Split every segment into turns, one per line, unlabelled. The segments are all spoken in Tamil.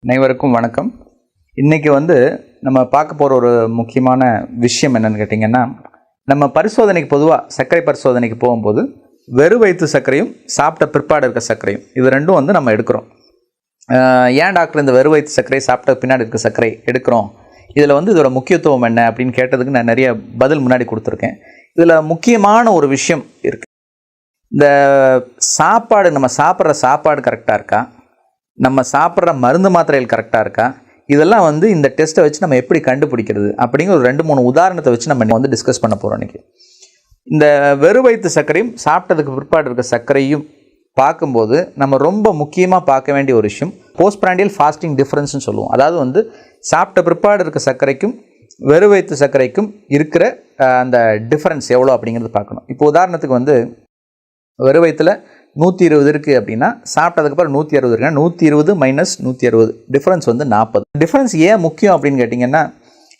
அனைவருக்கும் வணக்கம். இன்றைக்கி நம்ம பார்க்க போகிற ஒரு முக்கியமான விஷயம் என்னென்னு கேட்டிங்கன்னா, நம்ம பரிசோதனைக்கு பொதுவாக சர்க்கரை பரிசோதனைக்கு போகும்போது வெறும் வயிற்று சர்க்கரையும் சாப்பிட்ட பிற்பாடு இருக்க சர்க்கரையும் இது ரெண்டும் நம்ம எடுக்கிறோம். ஏன் டாக்டர் இந்த வெறும் வயிற்று சர்க்கரை சாப்பிட்ட பின்னாடி இருக்க சர்க்கரை எடுக்கிறோம், இதில் இதோட முக்கியத்துவம் என்ன அப்படின்னு கேட்டதுக்கு நான் நிறைய பதில் முன்னாடி கொடுத்துருக்கேன். இதில் முக்கியமான ஒரு விஷயம் இருக்குது. இந்த சாப்பாடு, நம்ம சாப்பிட்ற சாப்பாடு கரெக்டாக இருக்கா, நம்ம சாப்பிட்ற மருந்து மாத்திரைகள் கரெக்டாக இருக்கா, இதெல்லாம் இந்த டெஸ்ட்டை வச்சு நம்ம எப்படி கண்டுபிடிக்கிறது அப்படிங்கிற ஒரு 2-3 உதாரணத்தை வச்சு நம்ம டிஸ்கஸ் பண்ண போகிறோம் இன்றைக்கி. இந்த வெறும் வயிற்று சர்க்கரையும் சாப்பிட்டதுக்கு பிற்பாடு இருக்க சர்க்கரையும் பார்க்கும்போது நம்ம ரொம்ப முக்கியமாக பார்க்க வேண்டிய ஒரு விஷயம் போஸ்ட்பிராண்டியல் ஃபாஸ்டிங் டிஃப்ரென்ஸ்னு சொல்லுவோம். அதாவது சாப்பிட்ட பிற்பாடு இருக்க சர்க்கரைக்கும் வெறும் வயிற்று சர்க்கரைக்கும் இருக்கிற அந்த டிஃப்ரென்ஸ் எவ்வளோ அப்படிங்கிறது பார்க்கணும். இப்போ உதாரணத்துக்கு வெறும் வயிற்றில் 120 இருக்குது அப்படின்னா சாப்பிட்டதுக்கப்புறம் 160 இருக்குன்னா 120 மைனஸ் 160 டிஃப்ரென்ஸ் 40. டிஃப்ரென்ஸ் ஏன் முக்கியம் அப்படின்னு கேட்டிங்கன்னா,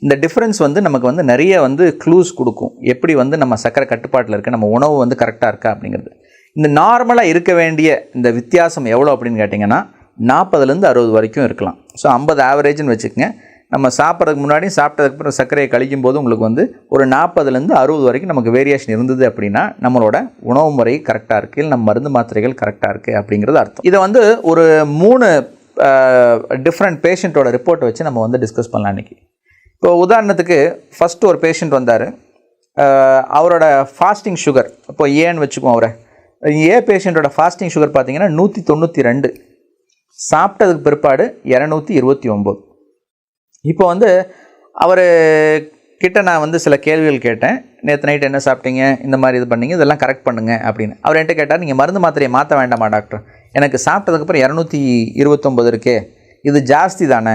இந்த டிஃப்ரென்ஸ் நமக்கு நிறைய க்ளூஸ் கொடுக்கும். எப்படி நம்ம சர்க்கரை கட்டுப்பாட்டில் இருக்குது, நம்ம உணவு கரெக்டாக இருக்கா அப்படிங்கிறது. இந்த நார்மலாக இருக்க வேண்டிய இந்த வித்தியாசம் எவ்வளோ அப்படின்னு கேட்டிங்கன்னா 40லேருந்து 60 வரைக்கும் இருக்கலாம். ஸோ 50 ஆவரேஜ்னு வச்சுக்கோங்க. நம்ம சாப்பிட்றதுக்கு முன்னாடி சாப்பிட்டதுக்கு அப்புறம் சர்க்கரையை கழிக்கும் போது உங்களுக்கு ஒரு 40லேருந்து 60 வரைக்கும் நமக்கு வேரியேஷன் இருந்தது அப்படின்னா நம்மளோட உணவு முறை கரெக்டாக இருக்குது, இல்லை நம்ம மருந்து மாத்திரைகள் கரெக்டாக இருக்குது அப்படிங்கிறது அர்த்தம். இதை ஒரு 3 டிஃப்ரெண்ட் பேஷண்ட்டோட ரிப்போர்ட்டை வச்சு நம்ம டிஸ்கஸ் பண்ணலாம் இன்றைக்கி. இப்போ உதாரணத்துக்கு ஃபஸ்ட்டு ஒரு பேஷண்ட் வந்தார். அவரோட ஃபாஸ்டிங் சுகர் இப்போ ஏன்னு வச்சுக்குவோம். ஏ பேஷண்ட்டோட ஃபாஸ்டிங் சுகர் பார்த்தீங்கன்னா 192, சாப்பிட்டதுக்கு பிற்பாடு 229. இப்போ அவர் கிட்ட நான் சில கேள்விகள் கேட்டேன். நேற்று நைட்டு என்ன சாப்பிட்டீங்க, இந்த மாதிரி இது பண்ணீங்க, இதெல்லாம் கரெக்ட் பண்ணுங்க அப்படின்னு. அவர் என்கிட்ட கேட்டார், நீங்கள் மருந்து மாத்திரையை மாற்ற வேண்டாமா டாக்டர், எனக்கு சாப்பிட்டதுக்கப்புறம் 229 இருக்கே, இது ஜாஸ்தி தானே,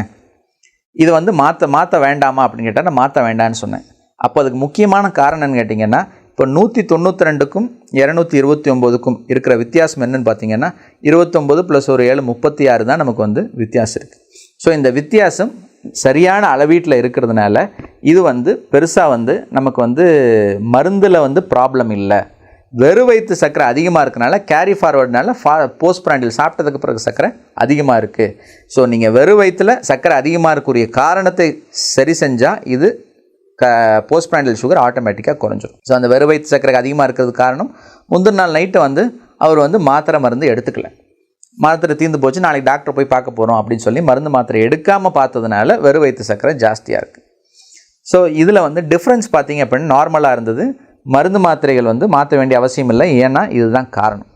இது மாற்ற வேண்டாமா அப்படின்னு கேட்டால் நான் மாற்ற வேண்டான்னு சொன்னேன். அப்போ அதுக்கு முக்கியமான காரணம் என்னன்னு கேட்டிங்கன்னா, இப்போ 192க்கும் 229க்கும் இருக்கிற வித்தியாசம் என்னன்னு பார்த்தீங்கன்னா 29 + ஒரு 7 36 தான் நமக்கு வித்தியாசம் இருக்குது. ஸோ இந்த வித்தியாசம் சரியான அளவீட்டில் இருக்கிறதுனால இது பெருசாக நமக்கு மருந்தில் ப்ராப்ளம் இல்லை. வெறும் வயிற்று சர்க்கரை அதிகமாக இருக்கனால கேரி ஃபார்வர்டுனால போஸ்ட் பிராண்டில் சாப்பிட்டதுக்கு பிறகு சர்க்கரை அதிகமாக இருக்குது. ஸோ நீங்கள் வெறும் வயிற்றில் சர்க்கரை அதிகமாக இருக்கக்கூடிய காரணத்தை சரி செஞ்சால் இது போஸ்ட் பிராண்டில் சுகர் ஆட்டோமேட்டிக்காக குறைஞ்சிடும். ஸோ அந்த வெறும் வயிற்று சர்க்கரை அதிகமாக இருக்கிறதுக்கு காரணம் முந்தின நாள் நைட்டு அவர் மாத்திரை மருந்து எடுத்துக்கல, மாத்திரை தீர்ந்து போச்சு, நாளைக்கு டாக்டர் போய் பார்க்க போகிறோம் அப்படின்னு சொல்லி மருந்து மாத்திரை எடுக்காமல் பார்த்ததுனால வெறும் வயிற்று சர்க்கரை ஜாஸ்தியாக இருக்குது. ஸோ இதில் டிஃப்ரென்ஸ் பார்த்தீங்க அப்படின்னா நார்மலாக இருந்தது. மருந்து மாத்திரைகள் மாற்ற வேண்டிய அவசியம் இல்லை, ஏன்னா இதுதான் காரணம்.